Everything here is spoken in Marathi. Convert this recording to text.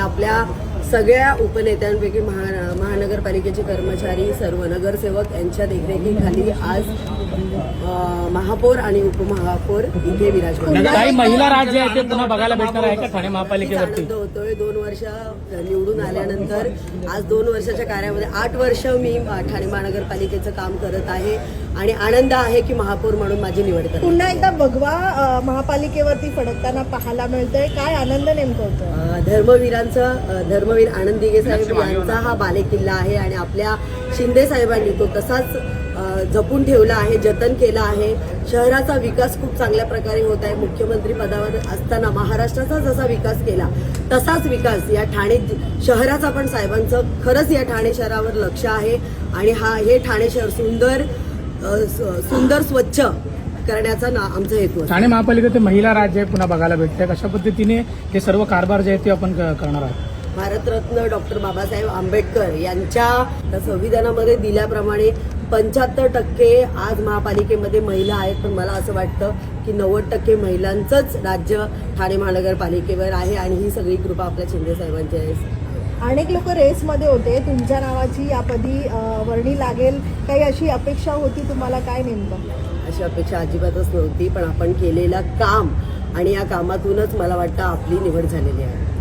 आपल्या सगळ्या उपनेत्यांपैकी महानगरपालिकेचे कर्मचारी, सर्व नगरसेवक यांच्या देखरेखीखाली आज महापौर आणि उपमहापौर इथे विराजमान. काही महिला राज्य आहे ते पुन्हा बघायला भेटणार आहे का ठाणे महापालिकेवरती? आनंद होतोय. 2 वर्ष निवडून आल्यानंतर आज 2 वर्षाच्या कार्यामध्ये 8 वर्ष मी ठाणे महानगरपालिकेचं काम करत आहे आणि आनंद आहे की महापौर म्हणून माझी निवड करते. पुन्हा एकदा भगवा महापालिकेवरती फडकताना पाहायला मिळतंय. काय आनंद नेमकं होतं? धर्मवीर आनंद दिघे साहेब यांचा हा बालेकिल्ला आहे आणि आपल्या शिंदे साहेबांनी तो तसाच जपून ठेवला आहे, जतन केला आहे. शहराचा विकास खूप चांगल्या प्रकारे होत आहे. मुख्यमंत्री पदावर असताना महाराष्ट्राचा जसा विकास केला तसाच विकास या ठाणे शहराचा पण साहेबांचं खरंच या ठाणे शहरावर लक्ष आहे आणि हे ठाणे शहर सुंदर स्वच्छ करण्याचा आमचा हेतू आहे. ठाणे महापालिकेत महिला राज्य आहे पुन्हा बघायला भेटते. कशा पद्धतीने हे सर्व कारभार जे आहे ते आपण करणार आहोत? भारतरत्न डॉक्टर बाबासाहेब आंबेडकर यांच्या संविधानामध्ये दिल्याप्रमाणे 75% आज महापालिकेमध्ये महिला आहेत, पण मला असं वाटतं की 90% महिलांचंच राज्य ठाणे महानगरपालिकेवर आहे आणि ही सगळी कृपा आपल्या शिंदे साहेबांची आहे. अनेक लोक रेसमध्ये होते. तुमच्या नावाची यापदी वर्णी लागेल, काही अशी अपेक्षा होती तुम्हाला? काय नेमकं? अशी अपेक्षा अजिबातच नव्हती, पण आपण केलेलं काम आणि या कामातूनच मला वाटतं आपली निवड झालेली आहे.